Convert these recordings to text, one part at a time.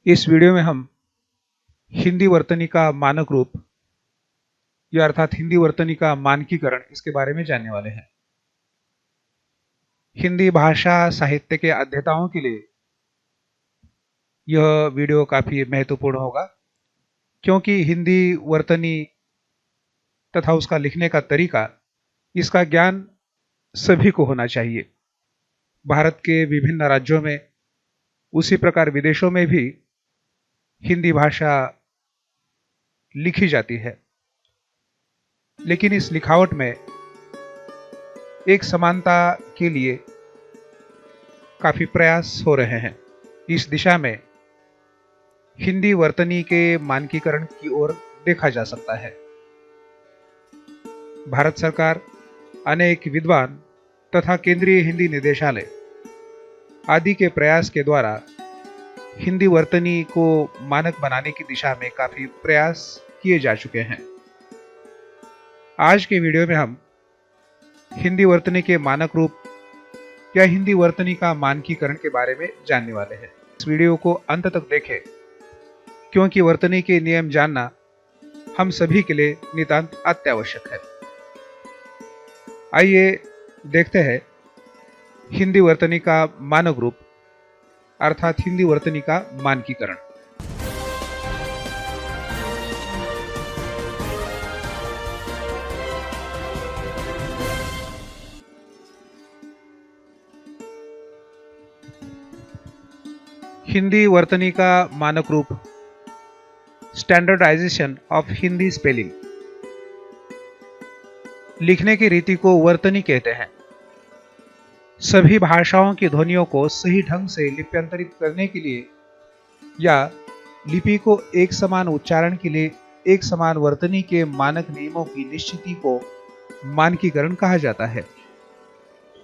इस वीडियो में हम हिंदी वर्तनी का मानक रूप या अर्थात हिंदी वर्तनी का मानकीकरण इसके बारे में जानने वाले हैं। हिंदी भाषा साहित्य के अध्येताओं के लिए यह वीडियो काफी महत्वपूर्ण होगा, क्योंकि हिंदी वर्तनी तथा उसका लिखने का तरीका, इसका ज्ञान सभी को होना चाहिए। भारत के विभिन्न राज्यों में, उसी प्रकार विदेशों में भी हिंदी भाषा लिखी जाती है, लेकिन इस लिखावट में एक समानता के लिए काफी प्रयास हो रहे हैं। इस दिशा में हिंदी वर्तनी के मानकीकरण की ओर देखा जा सकता है। भारत सरकार अनेक विद्वान तथा केंद्रीय हिंदी निदेशालय आदि के प्रयास के द्वारा हिंदी वर्तनी को मानक बनाने की दिशा में काफी प्रयास किए जा चुके हैं। आज के वीडियो में हम हिंदी वर्तनी के मानक रूप या हिंदी वर्तनी का मानकीकरण के बारे में जानने वाले हैं। इस वीडियो को अंत तक देखें, क्योंकि वर्तनी के नियम जानना हम सभी के लिए नितांत अत्यावश्यक है। आइए देखते हैं हिंदी वर्तनी का मानक रूप अर्थात हिंदी वर्तनी का मानकीकरण। हिंदी वर्तनी का मानक रूप स्टैंडर्डाइजेशन ऑफ हिंदी स्पेलिंग। लिखने की रीति को वर्तनी कहते हैं। सभी भाषाओं की ध्वनियों को सही ढंग से लिप्यंतरित करने के लिए या लिपि को एक समान उच्चारण के लिए एक समान वर्तनी के मानक नियमों की निश्चिति को मानकीकरण कहा जाता है।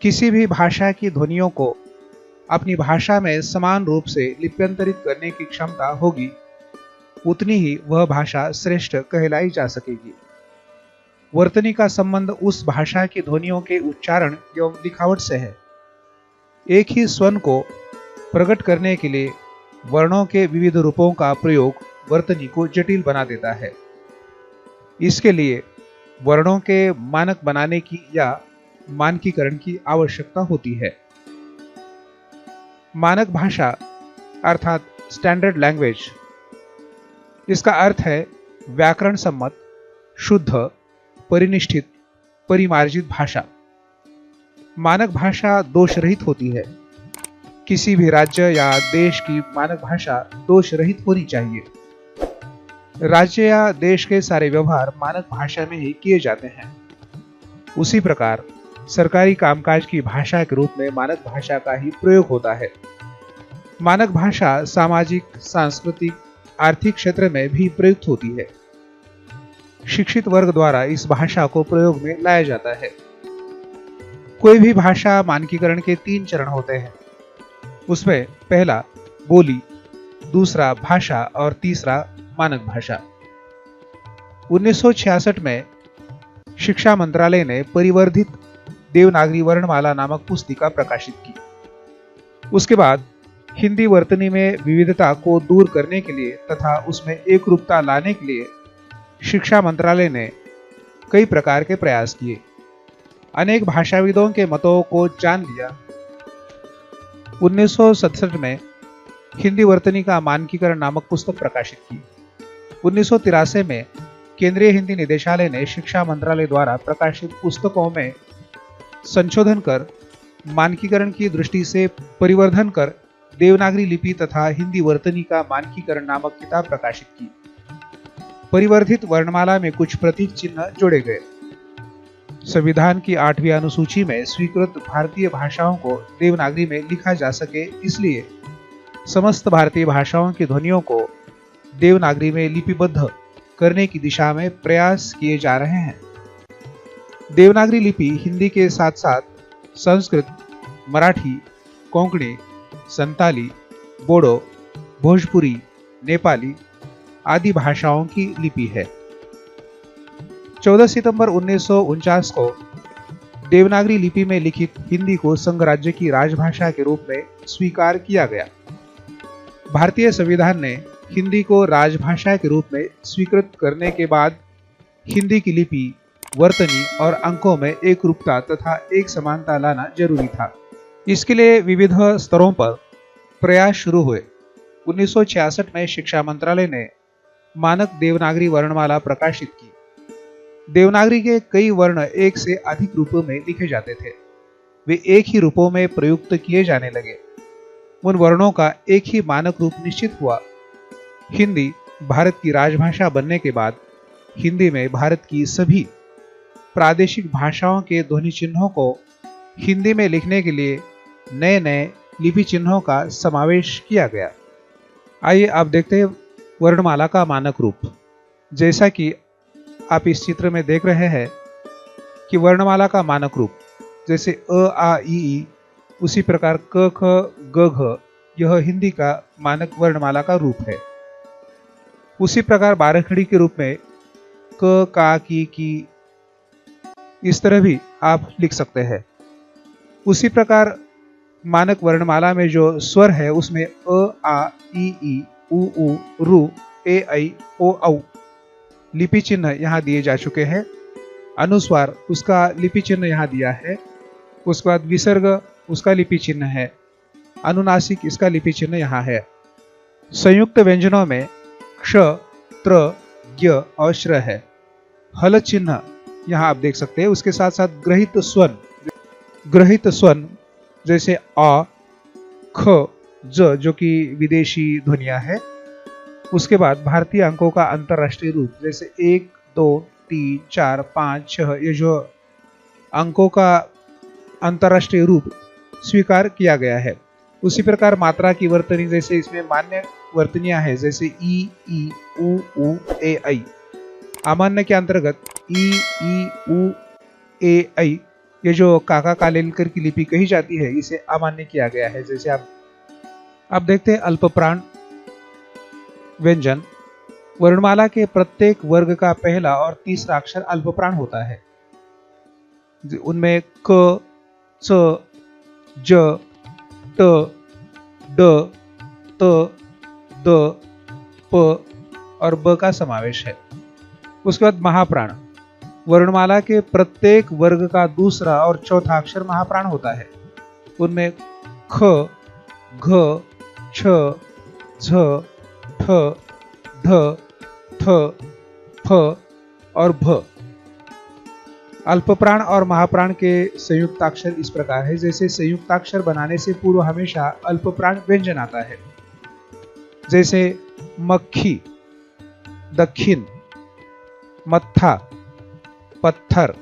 किसी भी भाषा की ध्वनियों को अपनी भाषा में समान रूप से लिप्यंतरित करने की क्षमता होगी, उतनी ही वह भाषा श्रेष्ठ कहलाई जा सकेगी। वर्तनी का संबंध उस भाषा की ध्वनियों के उच्चारण एवं लिखावट से है। एक ही स्वर को प्रकट करने के लिए वर्णों के विविध रूपों का प्रयोग वर्तनी को जटिल बना देता है। इसके लिए वर्णों के मानक बनाने की या मानकीकरण की आवश्यकता होती है। मानक भाषा अर्थात स्टैंडर्ड लैंग्वेज, इसका अर्थ है व्याकरण सम्मत, शुद्ध, परिनिष्ठित, परिमार्जित भाषा। मानक भाषा दोष रहित होती है। किसी भी राज्य या देश की मानक भाषा दोष रहित होनी चाहिए। राज्य या देश के सारे व्यवहार मानक भाषा में ही किए जाते हैं। उसी प्रकार सरकारी कामकाज की भाषा के रूप में मानक भाषा का ही प्रयोग होता है। मानक भाषा सामाजिक, सांस्कृतिक, आर्थिक क्षेत्र में भी प्रयुक्त होती है। शिक्षित वर्ग द्वारा इस भाषा को प्रयोग में लाया जाता है। कोई भी भाषा मानकीकरण के 3 चरण होते हैं। उसमें पहला बोली, दूसरा भाषा और तीसरा मानक भाषा। 1966 में शिक्षा मंत्रालय ने परिवर्धित देवनागरी वर्णमाला नामक पुस्तिका प्रकाशित की। उसके बाद हिंदी वर्तनी में विविधता को दूर करने के लिए तथा उसमें एकरूपता लाने के लिए शिक्षा मंत्रालय ने कई प्रकार के प्रयास किए। अनेक भाषाविदों के मतों को जान लिया। 1967 में हिंदी वर्तनी का मानकीकरण नामक पुस्तक प्रकाशित की। 1983 में केंद्रीय हिंदी निदेशालय ने शिक्षा मंत्रालय द्वारा प्रकाशित पुस्तकों में संशोधन कर मानकीकरण की दृष्टि से परिवर्धन कर देवनागरी लिपि तथा हिंदी वर्तनी का मानकीकरण नामक किताब प्रकाशित की। परिवर्धित वर्णमाला में कुछ प्रतीक चिन्ह जोड़े गए। संविधान की 8वीं अनुसूची में स्वीकृत भारतीय भाषाओं को देवनागरी में लिखा जा सके, इसलिए समस्त भारतीय भाषाओं की ध्वनियों को देवनागरी में लिपिबद्ध करने की दिशा में प्रयास किए जा रहे हैं। देवनागरी लिपि हिंदी के साथ साथ संस्कृत, मराठी, कोंकणी, संताली, बोडो, भोजपुरी, नेपाली आदि भाषाओं की लिपि है। 14 सितंबर 1949 को देवनागरी लिपि में लिखित हिंदी को संघ राज्य की राजभाषा के रूप में स्वीकार किया गया। भारतीय संविधान ने हिंदी को राजभाषा के रूप में स्वीकृत करने के बाद हिंदी की लिपि, वर्तनी और अंकों में एक रूपता तथा एक समानता लाना जरूरी था। इसके लिए विविध स्तरों पर प्रयास शुरू हुए। 1966 में शिक्षा मंत्रालय ने मानक देवनागरी वर्णमाला प्रकाशित की। देवनागरी के कई वर्ण एक से अधिक रूपों में लिखे जाते थे। वे एक ही रूपों में प्रयुक्त किए जाने लगे। उन वर्णों का एक ही मानक रूप निश्चित हुआ। हिंदी भारत की राजभाषा बनने के बाद हिंदी में भारत की सभी प्रादेशिक भाषाओं के ध्वनि चिन्हों को हिंदी में लिखने के लिए नए नए लिपि चिन्हों का समावेश किया गया। आइए अब देखते हैं वर्णमाला का मानक रूप। जैसा कि आप इस चित्र में देख रहे हैं कि वर्णमाला का मानक रूप जैसे अ आ इ ई, उसी प्रकार क ख ग घ यह हिंदी का मानक वर्णमाला का रूप है। उसी प्रकार बारहखड़ी के रूप में क का की इस तरह भी आप लिख सकते हैं। उसी प्रकार मानक वर्णमाला में जो स्वर है उसमें अ आ इ ई उ ऊ रु ए ऐ ओ औ लिपि चिन्ह यहाँ दिए जा चुके हैं। अनुस्वार उसका लिपि चिन्ह यहाँ दिया है। उसके बाद विसर्ग उसका लिपि चिन्ह है। अनुनासिक इसका लिपि चिन्ह यहाँ है। संयुक्त व्यंजनों में क्ष, त्र, ज्ञ और श्र है। हल चिन्ह यहाँ आप देख सकते हैं। उसके साथ साथ ग्रहित स्वन जैसे अ, ख, ज जो कि विदेशी ध्वनियां है। उसके बाद भारतीय अंकों का अंतरराष्ट्रीय रूप जैसे 1, 2, 3, 4, 5, 6 ये जो अंकों का अंतरराष्ट्रीय रूप स्वीकार किया गया है। उसी प्रकार मात्रा की वर्तनी जैसे इसमें मान्य वर्तनियां हैं जैसे ई, उ, ए, ऐ। अमान्य के अंतर्गत ई, उ, ए, ऐ ये जो काका कालेलकर की लिपि कही जाती है इसे अमान्य किया गया है। जैसे आप देखते हैं अल्पप्राण व्यंजन। वर्णमाला के प्रत्येक वर्ग का पहला और तीसरा अक्षर अल्पप्राण होता है। उनमें क, च, ज, ट, ड, त, द, प और ब का समावेश है। उसके बाद महाप्राण। वर्णमाला के प्रत्येक वर्ग का दूसरा और चौथा अक्षर महाप्राण होता है। उनमें ख, घ, छ, झ, ठ, ध, थ, फ और भ। अल्पप्राण और महाप्राण के संयुक्ताक्षर इस प्रकार है। जैसे संयुक्ताक्षर बनाने से पूर्व हमेशा अल्पप्राण व्यंजन आता है। जैसे मक्खी, दक्षिण, मत्था, पत्थर,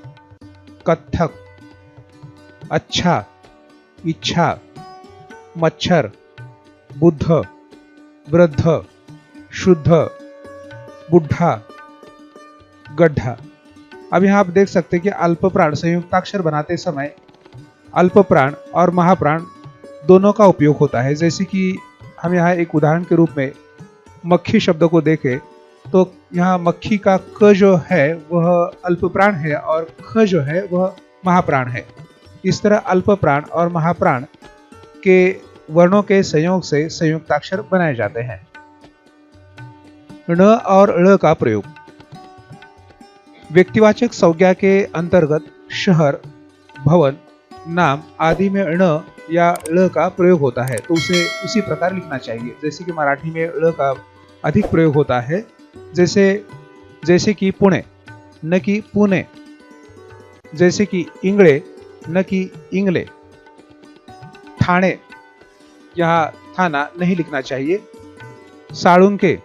कत्थक, अच्छा, इच्छा, मच्छर, बुद्ध, वृद्ध, शुद्ध, बुढ़ा, गड्ढा। अब यहाँ आप देख सकते हैं कि अल्पप्राण संयुक्ताक्षर बनाते समय अल्पप्राण और महाप्राण दोनों का उपयोग होता है। जैसे कि हम यहाँ एक उदाहरण के रूप में मक्खी शब्द को देखें तो यहाँ मक्खी का क जो है वह अल्पप्राण है और ख जो है वह महाप्राण है। इस तरह अल्पप्राण और महाप्राण के वर्णों के संयोग से संयुक्ताक्षर बनाए जाते हैं। ण और ळ का प्रयोग। व्यक्तिवाचक संज्ञा के अंतर्गत शहर, भवन, नाम आदि में ण या ळ का प्रयोग होता है तो उसे उसी प्रकार लिखना चाहिए। जैसे कि मराठी में ळ का अधिक प्रयोग होता है। जैसे कि पुणे न कि पुणे, जैसे कि इंगळे न कि इंगले। ठाणे यहाँ थाना नहीं लिखना चाहिए। साळुंके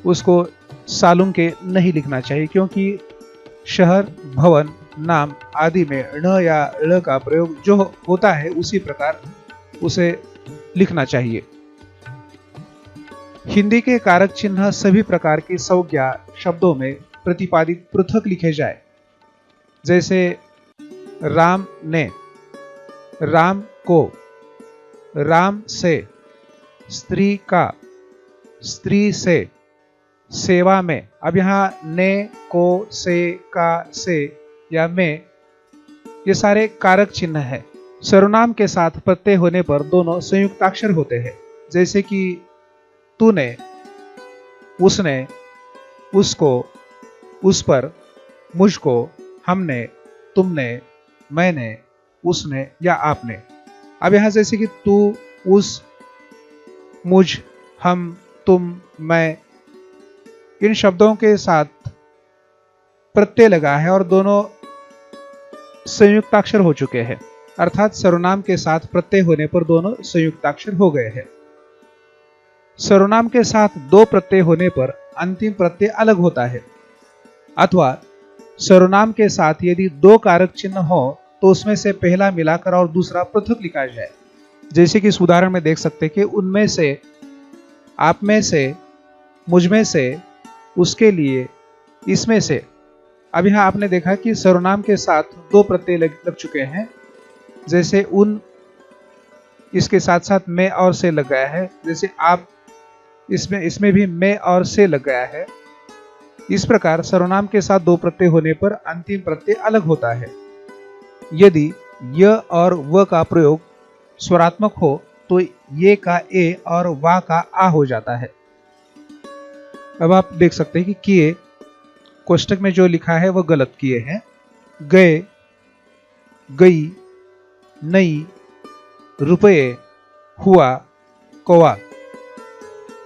उसको सालुंके नहीं लिखना चाहिए क्योंकि शहर, भवन, नाम आदि में ण या ळ का प्रयोग जो होता है उसी प्रकार उसे लिखना चाहिए। हिंदी के कारक चिन्ह सभी प्रकार की संज्ञा शब्दों में प्रतिपादित पृथक लिखे जाए। जैसे राम ने, राम को, राम से, स्त्री का, स्त्री से, सेवा में। अब यहाँ ने, को, से, का, से या में ये सारे कारक चिन्ह है। सर्वनाम के साथ प्रत्यय होने पर दोनों संयुक्ताक्षर होते हैं। जैसे कि तूने, उसने, उसको, उस पर, मुझको, हमने, तुमने, मैंने, उसने या आपने। अब यहां जैसे कि तू, उस, मुझ, हम, तुम, मैं, इन शब्दों के साथ प्रत्यय लगा है और दोनों संयुक्ताक्षर हो चुके हैं, अर्थात सर्वनाम के साथ प्रत्यय होने पर दोनों संयुक्ताक्षर हो गए हैं। सर्वनाम के साथ दो प्रत्यय होने पर अंतिम प्रत्यय अलग होता है, अथवा सर्वनाम के साथ यदि दो कारक चिन्ह हो तो उसमें से पहला मिलाकर और दूसरा पृथक लिखा जाए। जैसे कि इस उदाहरण में देख सकते हैं कि उनमें से, आप में से, मुझ में से, उसके लिए, इसमें से। अब यहां आपने देखा कि सर्वनाम के साथ दो प्रत्यय लग चुके हैं, जैसे उन, इसके साथ साथ में और से लग गया है, जैसे आप, इसमें भी में और से लग गया है। इस प्रकार सर्वनाम के साथ दो प्रत्यय होने पर अंतिम प्रत्यय अलग होता है। यदि य और व का प्रयोग स्वरात्मक हो तो ये का ए और वा का आ हो जाता है। अब आप देख सकते हैं कि किए कोष्टक में जो लिखा है वह गलत किए हैं। गए, गई, नई, रुपये, हुआ, कौवा।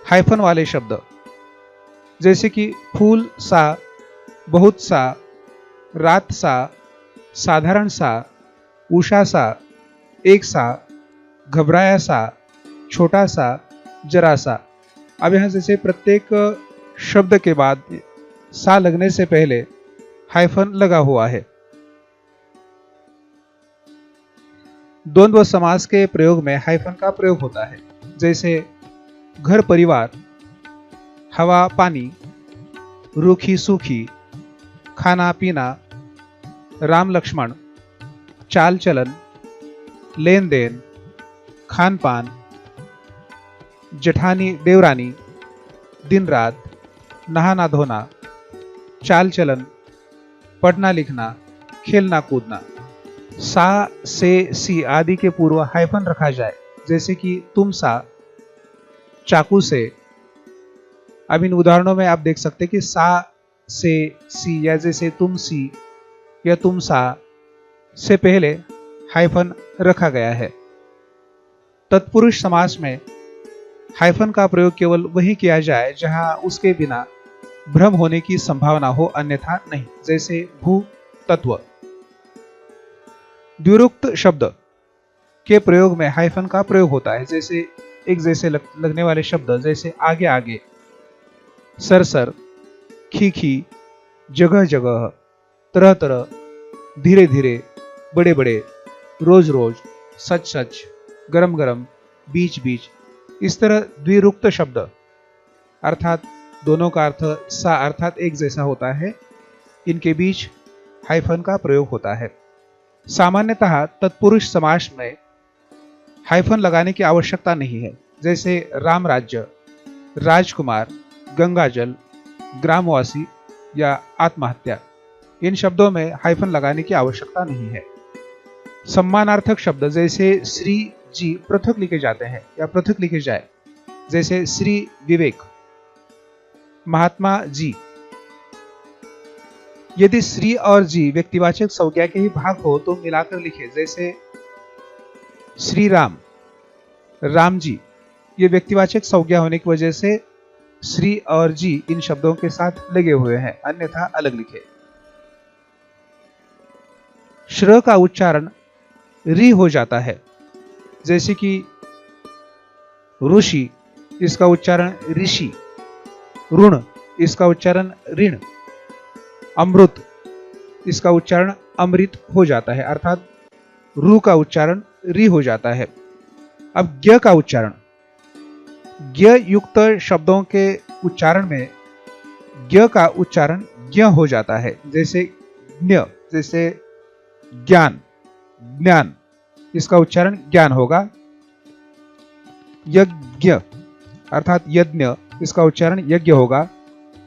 हाइफन वाले शब्द जैसे कि फूल सा, बहुत सा, रात सा, साधारण सा, उषा सा, एक सा, घबराया सा, छोटा सा, जरा सा। अब यहां जैसे प्रत्येक शब्द के बाद सा लगने से पहले हाइफन लगा हुआ है। द्वंद्व समास के प्रयोग में हाइफन का प्रयोग होता है, जैसे घर परिवार, हवा पानी, रूखी सूखी, खाना पीना, राम लक्ष्मण, चाल चलन, लेन देन, खान पान, जेठानी देवरानी, दिन रात, नहाना धोना, चाल चलन, पढ़ना लिखना, खेलना कूदना। सा से सी आदि के पूर्व हाइफन रखा जाए, जैसे कि तुम सा, चाकू से। अब इन उदाहरणों में आप देख सकते हैं कि सा से सी या जैसे तुम सी या तुम सा से पहले हाइफन रखा गया है। तत्पुरुष समास में हाइफन का प्रयोग केवल वही किया जाए जहां उसके बिना भ्रम होने की संभावना हो, अन्यथा नहीं, जैसे भू तत्व। द्विरुक्त शब्द के प्रयोग में हाइफन का प्रयोग होता है, जैसे एक जैसे लगने वाले शब्द जैसे आगे आगे, सरसर, खी, जगह जगह, तरह तरह, धीरे धीरे, बड़े बड़े, रोज रोज, सच सच, गरम गरम, बीच बीच। इस तरह द्विरुक्त शब्द अर्थात दोनों का अर्थ सा अर्थात एक जैसा होता है, इनके बीच हाइफन का प्रयोग होता है। सामान्यतः तत्पुरुष समास में हाइफन लगाने की आवश्यकता नहीं है, जैसे राम राज्य, राजकुमार, गंगाजल, ग्रामवासी या आत्महत्या। इन शब्दों में हाइफन लगाने की आवश्यकता नहीं है। सम्मानार्थक शब्द जैसे श्री जी पृथक लिखे जाते हैं या पृथक लिखे जाए, जैसे श्री विवेक, महात्मा जी। यदि श्री और जी व्यक्तिवाचक संज्ञा के ही भाग हो तो मिलाकर लिखे, जैसे श्री राम, राम जी। ये व्यक्तिवाचक संज्ञा होने की वजह से श्री और जी इन शब्दों के साथ लगे हुए हैं, अन्यथा अलग लिखे। श्र का उच्चारण री हो जाता है, जैसे कि ऋषि, इसका उच्चारण ऋषि, ऋण, इसका उच्चारण ऋण, अमृत, इसका उच्चारण अमृत हो जाता है, अर्थात रू का उच्चारण री हो जाता है। अब ज्ञ का उच्चारण, ज्ञ युक्त शब्दों के उच्चारण में ज्ञ का उच्चारण ज्ञ हो जाता है, जैसे ज्ञ, जैसे ज्ञान, ज्ञान, इसका उच्चारण ज्ञान होगा। यज्ञ अर्थात यज्ञ, इसका उच्चारण यज्ञ होगा।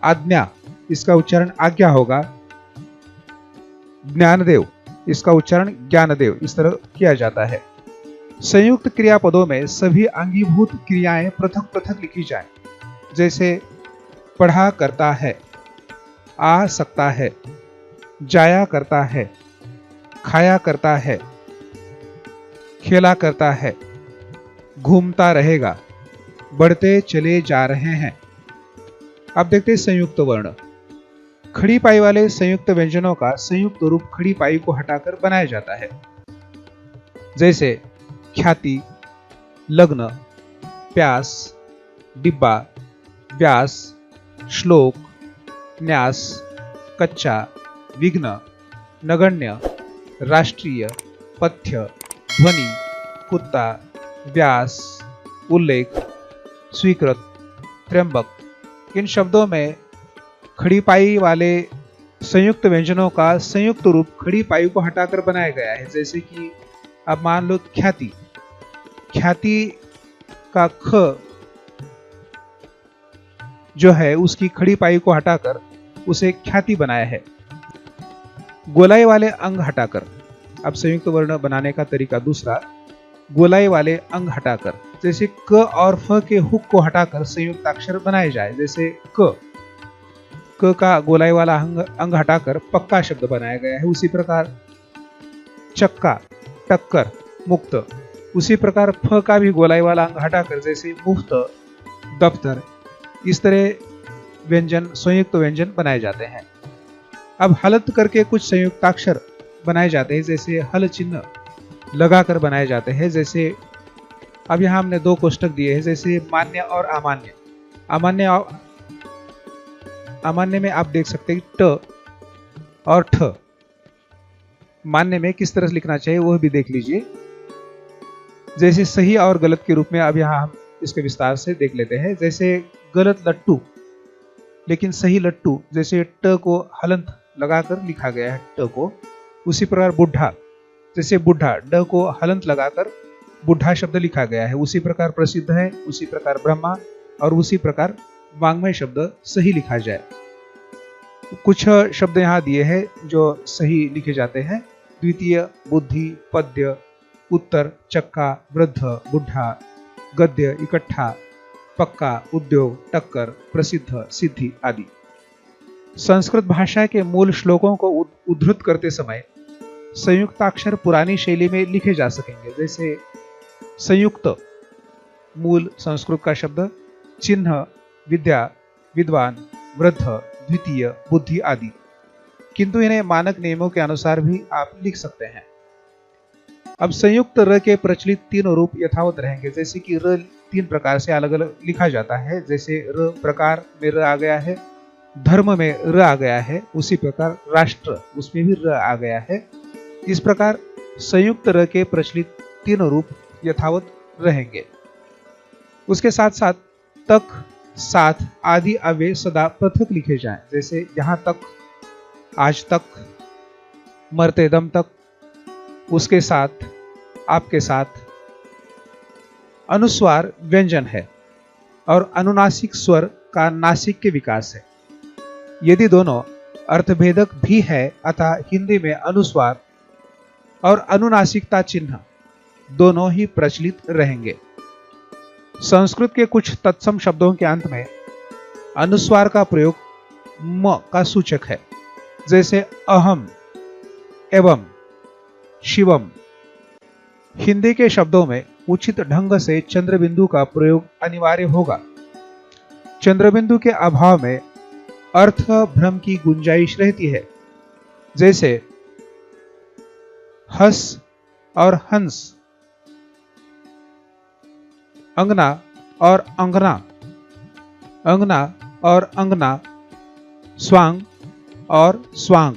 आज्ञा, इसका उच्चारण आज्ञा होगा। ज्ञानदेव, इसका उच्चारण ज्ञानदेव, इस तरह किया जाता है। संयुक्त क्रियापदों में सभी अंगीभूत क्रियाएं पृथक पृथक लिखी जाएं, जैसे पढ़ा करता है, आ सकता है, जाया करता है, खाया करता है, खेला करता है, घूमता रहेगा, बढ़ते चले जा रहे हैं। अब देखते हैं संयुक्त वर्ण। खड़ी पाई वाले संयुक्त व्यंजनों का संयुक्त रूप खड़ी पाई को हटाकर बनाया जाता है, जैसे ख्याति, लग्न, प्यास, डिब्बा, व्यास, श्लोक, न्यास, कच्चा, विघ्न, नगण्य, राष्ट्रीय, पथ्य, ध्वनि, कुत्ता, व्यास, उल्लेख, स्वीकृत, त्र्यंबक। इन शब्दों में खड़ी पाई वाले संयुक्त व्यंजनों का संयुक्त रूप खड़ी पाई को हटाकर बनाया गया है। जैसे कि अब मान लो ख्याति, ख्याति का ख जो है उसकी खड़ी पाई को हटाकर उसे ख्याति बनाया है। गोलाई वाले अंग हटाकर, अब संयुक्त वर्ण बनाने का तरीका दूसरा, गोलाई वाले अंग हटाकर, जैसे क और फ के हुक को हटाकर संयुक्त अक्षर बनाए जाए। जैसे क का गोलाई वाला अंग हटाकर पक्का शब्द बनाया गया है। उसी प्रकार चक्का, टक्कर, मुक्त। उसी प्रकार फ का भी गोलाई वाला अंग हटाकर जैसे मुफ्त, दफ्तर। इस तरह व्यंजन संयुक्त व्यंजन बनाए जाते हैं। अब हलत करके कुछ संयुक्ताक्षर बनाए जाते हैं, जैसे हल चिन्ह लगाकर बनाए जाते हैं। जैसे अब यहाँ हमने दो कोष्टक दिए हैं, जैसे मान्य और अमान्य। अमान्य में आप देख सकते हैं ट और ठ। मान्य में किस तरह से लिखना चाहिए वह भी देख लीजिए। जैसे सही और गलत के रूप में अब यहाँ हम इसके विस्तार से देख लेते हैं। जैसे गलत लट्टू लेकिन सही लट्टू, जैसे ट को हलंत लगाकर लिखा गया है ट को। उसी प्रकार बुढ़ा, जैसे बुढ़ा ड को हलंत लगाकर बुढ़ा शब्द लिखा गया है। उसी प्रकार प्रसिद्ध है, उसी प्रकार ब्रह्मा, और उसी प्रकार वांग्मय शब्द सही लिखा जाए। कुछ शब्द यहाँ दिए हैं जो सही लिखे जाते हैं। द्वितीय, बुद्धि, पद्य, उत्तर, चक्का, वृद्ध, बुढ़ा, गद्य, इकट्ठा, पक्का, उद्योग, टक्कर, प्रसिद्ध, सिद्धि आदि। संस्कृत भाषा के मूल श्लोकों को उद्धृत करते समय संयुक्ताक्षर पुरानी शैली में लिखे जा सकेंगे। जैसे संयुक्त मूल संस्कृत का शब्द, चिन्ह, विद्या, विद्वान, वृद्ध, द्वितीय, बुद्धि आदि। किंतु इन्हें मानक नियमों के अनुसार भी आप लिख सकते हैं। अब संयुक्त र के प्रचलित तीनों रूप यथावत रहेंगे। जैसे कि र तीन प्रकार से अलग अलग लिखा जाता है। जैसे र प्रकार में र आ गया है, धर्म में र आ गया है, उसी प्रकार राष्ट्र उसमें भी र आ गया है। इस प्रकार संयुक्त र के प्रचलित तीनों रूप यथावत रहेंगे। उसके साथ साथ तक, साथ आदि अव्यय सदा पृथक लिखे जाएं। जैसे यहाँ तक, आज तक, मरते दम तक, उसके साथ, आपके साथ। अनुस्वार व्यंजन है और अनुनासिक स्वर का नासिक के विकास है। यदि दोनों अर्थभेदक भी है, अतः हिंदी में अनुस्वार और अनुनासिकता चिन्ह दोनों ही प्रचलित रहेंगे। संस्कृत के कुछ तत्सम शब्दों के अंत में अनुस्वार का प्रयोग म का सूचक है। जैसे अहम, एवं, शिवम। हिंदी के शब्दों में उचित ढंग से चंद्रबिंदु का प्रयोग अनिवार्य होगा। चंद्रबिंदु के अभाव में अर्थ भ्रम की गुंजाइश रहती है। जैसे हस और हंस, अंगना और अंगना, अंगना और अंगना, स्वांग और स्वांग।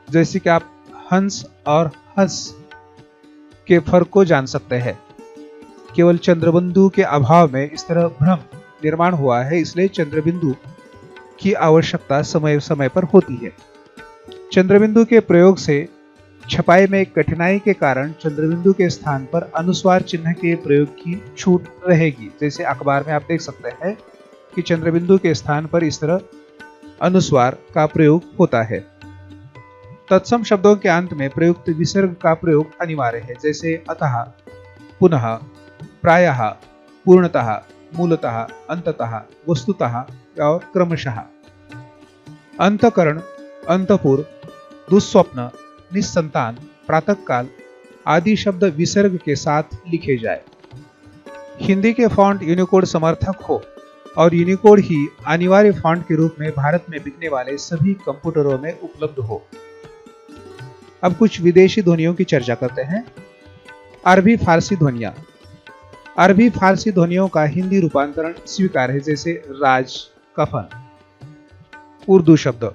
जैसे कि आप हंस और हंस के फर्क को जान सकते हैं। केवल चंद्रबिंदु के अभाव में इस तरह भ्रम निर्माण हुआ है, इसलिए चंद्रबिंदु की आवश्यकता समय समय पर होती है। चंद्रबिंदु के प्रयोग से छपाई में कठिनाई के कारण चंद्रबिंदु के स्थान पर अनुस्वार चिन्ह के प्रयोग की छूट रहेगी। जैसे अखबार में आप देख सकते हैं कि चंद्रबिंदु के स्थान पर इस तरह अनुस्वार का प्रयोग होता है। तत्सम शब्दों के अंत में प्रयुक्त विसर्ग का प्रयोग अनिवार्य है। जैसे अतः, पुनः, प्रायः, पूर्णतः, मूलतः, अंततः, वस्तुतः और क्रमशः। अंतकरण, अंतपुर, दुस्वप्न, निस्संतान, प्रातःकाल आदि शब्द विसर्ग के साथ लिखे जाए। हिंदी के फॉन्ट यूनिकोड समर्थक हो और यूनिकोड ही अनिवार्य फॉन्ट के रूप में भारत में बिकने वाले सभी कंप्यूटरों में उपलब्ध हो। अब कुछ विदेशी ध्वनियों की चर्चा करते हैं। अरबी फारसी ध्वनियां। अरबी फारसी ध्वनियों का हिंदी रूपांतरण स्वीकार है, जैसे राज, कफन। उर्दू शब्द।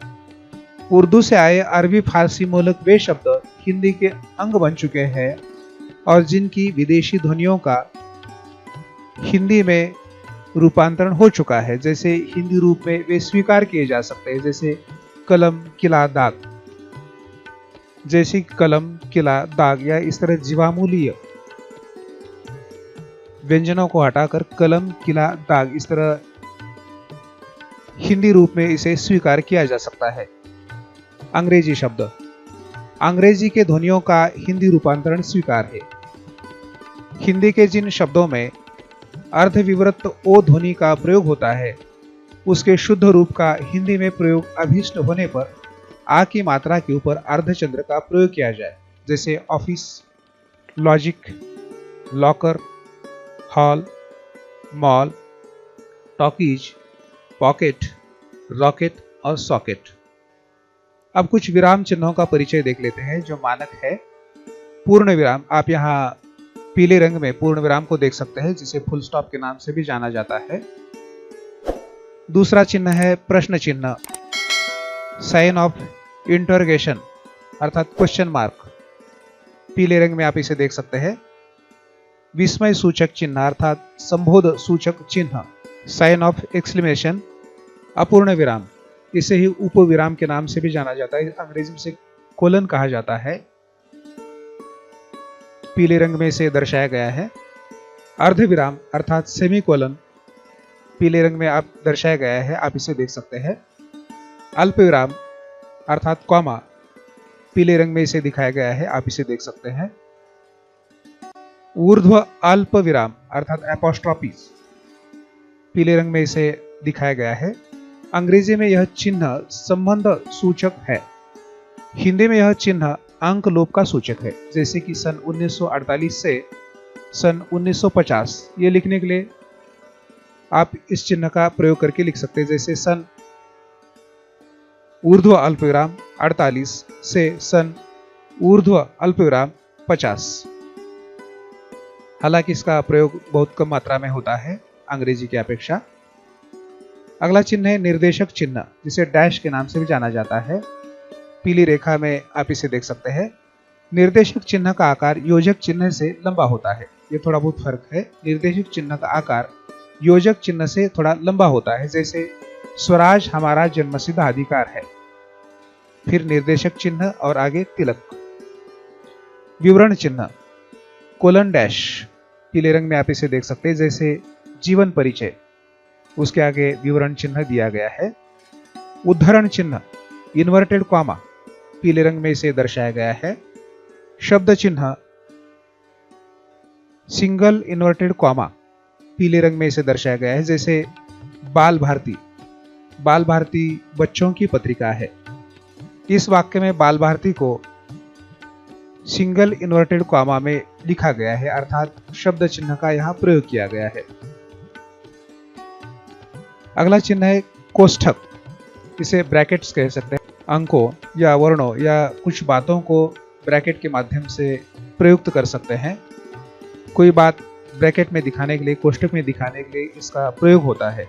उर्दू से आए अरबी फारसी मूलक वे शब्द हिंदी के अंग बन चुके हैं और जिनकी विदेशी ध्वनियों का हिंदी में रूपांतरण हो चुका है, जैसे हिंदी रूप में वे स्वीकार किए जा सकते हैं, जैसे कलम, किला, दाग। जैसे कलम, किला, दाग या इस तरह जीवामूलीय व्यंजनों को हटाकर कलम, किला, दाग इस तरह हिंदी रूप में इसे स्वीकार किया जा सकता है। अंग्रेजी शब्द। अंग्रेजी के ध्वनियों का हिंदी रूपांतरण स्वीकार है। हिंदी के जिन शब्दों में अर्धविवृत ओ ध्वनि का प्रयोग होता है, उसके शुद्ध रूप का हिंदी में प्रयोग अभीष्ट होने पर आ की मात्रा के ऊपर अर्धचंद्र का प्रयोग किया जाए, जैसे office, logic, locker, hall, mall, talkies, pocket, rocket और सॉकेट। अब कुछ विराम चिन्हों का परिचय देख लेते हैं जो मानक है। पूर्ण विराम। आप यहाँ पीले रंग में पूर्ण विराम को देख सकते हैं, जिसे फुल स्टॉप के नाम से भी जाना जाता है। दूसरा चिन्ह है प्रश्न चिन्ह, साइन ऑफ इंटरोगेशन अर्थात क्वेश्चन मार्क। पीले रंग में आप इसे देख सकते हैं। विस्मय सूचक चिन्ह अर्थात संबोध सूचक चिन्ह, साइन ऑफ एक्सक्लेमेशन। अपूर्ण विराम, इसे ही उपविराम के नाम से भी जाना जाता है, अंग्रेजी में से कोलन कहा जाता है। पीले रंग में इसे दर्शाया गया है। अर्धविराम अर्थात सेमीकोलन, पीले रंग में आप दर्शाया गया है, आप इसे देख सकते हैं। अल्पविराम अर्थात कॉमा, पीले रंग में इसे दिखाया गया है, आप इसे देख सकते हैं। ऊर्ध्व अल्प विराम अर्थात एपोस्ट्रोफीज, पीले रंग में इसे दिखाया गया है। अंग्रेजी में यह चिन्ह संबंध सूचक है, हिंदी में यह चिन्ह अंक लोप का सूचक है, जैसे कि सन 1948 से सन 1950 ये लिखने के लिए आप इस चिन्ह का प्रयोग करके लिख सकते हैं, जैसे सन ऊर्ध्व अल्पविराम 48 से सन ऊर्ध्व अल्पविराम 50। हालांकि इसका प्रयोग बहुत कम मात्रा में होता है अंग्रेजी की अपेक्षा। अगला चिन्ह है निर्देशक चिन्ह, जिसे डैश के नाम से भी जाना जाता है। पीली रेखा में आप इसे देख सकते हैं। निर्देशक चिन्ह का आकार योजक चिन्ह से लंबा होता है, ये थोड़ा बहुत फर्क है। निर्देशक चिन्ह का आकार योजक चिन्ह से थोड़ा लंबा होता है, जैसे स्वराज हमारा जन्मसिद्ध अधिकार है। फिर निर्देशक चिन्ह और आगे तिलक। विवरण चिन्ह कोलन डैश, पीले रंग में आप इसे देख सकते हैं, जैसे जीवन परिचय, उसके आगे विवरण चिन्ह दिया गया है। उद्धरण चिन्ह इन्वर्टेड कॉमा, पीले रंग में इसे दर्शाया गया है। शब्द चिन्ह सिंगल इन्वर्टेड कॉमा, पीले रंग में इसे दर्शाया गया है, जैसे बाल भारती। बाल भारती बच्चों की पत्रिका है। इस वाक्य में बाल भारती को सिंगल इन्वर्टेड कॉमा में लिखा गया है, अर्थात शब्द चिन्ह का यहां प्रयोग किया गया है। अगला चिन्ह है कोष्ठक, इसे ब्रैकेट्स कह सकते हैं। अंकों या वर्णों या कुछ बातों को ब्रैकेट के माध्यम से प्रयुक्त कर सकते हैं। कोई बात ब्रैकेट में दिखाने के लिए, कोष्ठक में दिखाने के लिए इसका प्रयोग होता है।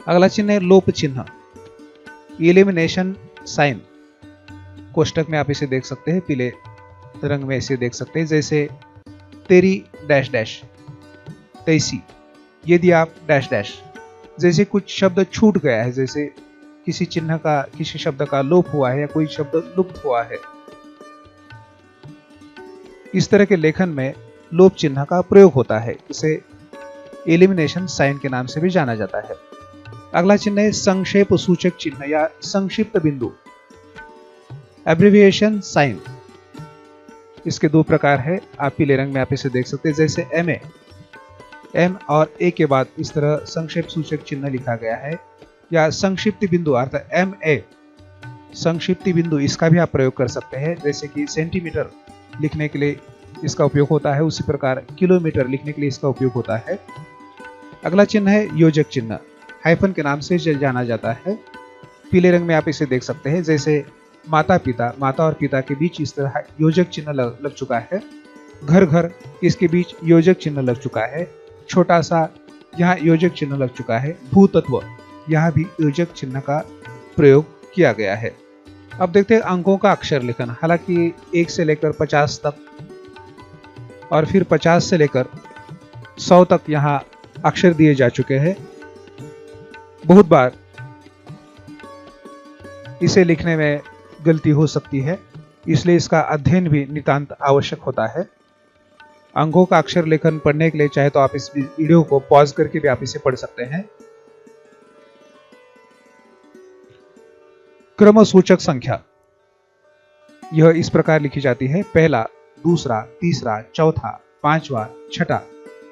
अगला चिन्ह है लोप चिन्ह, एलिमिनेशन साइन। कोष्ठक में आप इसे देख सकते हैं, पीले रंग में इसे देख सकते हैं, जैसे तेरी डैश डैश, तैसी, यदि आप डैश डैश। जैसे कुछ शब्द छूट गया है, जैसे किसी चिन्ह का, किसी शब्द का लोप हुआ है या कोई शब्द लुप्त हुआ है, इस तरह के लेखन में लोप चिन्ह का प्रयोग होता है। इसे एलिमिनेशन साइन के नाम से भी जाना जाता है। अगला चिन्ह है संक्षेप सूचक चिन्ह या संक्षिप्त बिंदु, एब्रिविएशन साइन। इसके दो प्रकार है, आप पीले रंग में आप इसे देख सकते हैं, जैसे MA, एम और ए के बाद इस तरह संक्षेप सूचक चिन्ह लिखा गया है, या संक्षिप्त बिंदु अर्थात एम ए संक्षिप्त बिंदु, इसका भी आप प्रयोग कर सकते हैं। जैसे कि सेंटीमीटर लिखने के लिए इसका उपयोग होता है, उसी प्रकार किलोमीटर लिखने के लिए इसका उपयोग होता है। अगला चिन्ह है योजक चिन्ह, हाइफन के नाम से जाना जाता है। पीले रंग में आप इसे देख सकते हैं। जैसे माता पिता, माता और पिता के बीच इस तरह योजक चिन्ह लग चुका है। घर घर, इसके बीच योजक चिन्ह लग चुका है। छोटा सा, यहाँ योजक चिन्ह लग चुका है। भूतत्व, यहाँ भी योजक चिन्ह का प्रयोग किया गया है। अब देखते हैं अंकों का अक्षर लेखन। हालांकि 1 से लेकर 50 तक और फिर 50 से लेकर 100 तक यहाँ अक्षर दिए जा चुके हैं। बहुत बार इसे लिखने में गलती हो सकती है, इसलिए इसका अध्ययन भी नितांत आवश्यक होता है। अंकों का अक्षर लेखन पढ़ने के लिए चाहे तो आप इस वीडियो को पॉज करके भी आप इसे पढ़ सकते हैं। क्रम सूचक संख्या यह इस प्रकार लिखी जाती है: पहला, दूसरा, तीसरा, चौथा, पांचवा, छठा।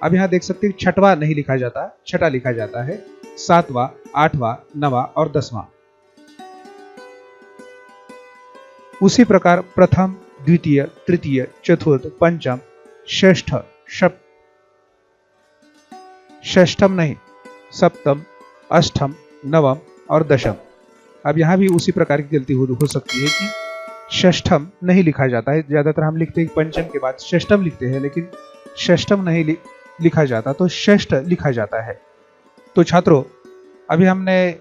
अब यहां देख सकते हैं छठवां नहीं लिखा जाता, छठा लिखा जाता है। सातवां, आठवां, नवा और 10वां। उसी प्रकार प्रथम, द्वितीय, तृतीय, चतुर्थ, पंचम, षष्ठ, षष्ठम नहीं, सप्तम, अष्टम, नवम और दशम। अब यहां भी उसी प्रकार की गलती हो सकती है कि षष्ठम नहीं लिखा जाता है। ज्यादातर हम लिखते हैं पंचम के बाद षष्ठम लिखते हैं, लेकिन षष्ठम नहीं लिखा जाता, तो षष्ठ लिखा जाता है। तो छात्रों, अभी हमने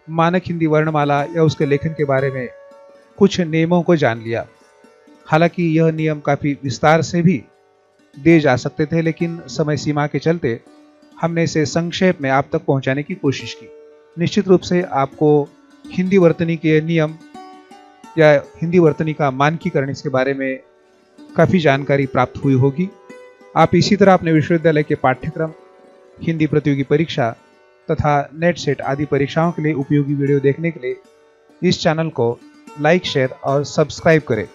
मानक हिंदी वर्णमाला या उसके लेखन के बारे में कुछ नियमों को जान लिया। हालांकि यह नियम काफी विस्तार से भी दिए जा सकते थे, लेकिन समय सीमा के चलते हमने इसे संक्षेप में आप तक पहुंचाने की कोशिश की। निश्चित रूप से आपको हिंदी वर्तनी के नियम या हिंदी वर्तनी का मानकीकरण, इसके बारे में काफी जानकारी प्राप्त हुई होगी। आप इसी तरह अपने विश्वविद्यालय के पाठ्यक्रम, हिंदी प्रतियोगी परीक्षा तथा नेट सेट आदि परीक्षाओं के लिए उपयोगी वीडियो देखने के लिए इस चैनल को लाइक, शेयर और सब्सक्राइब करें।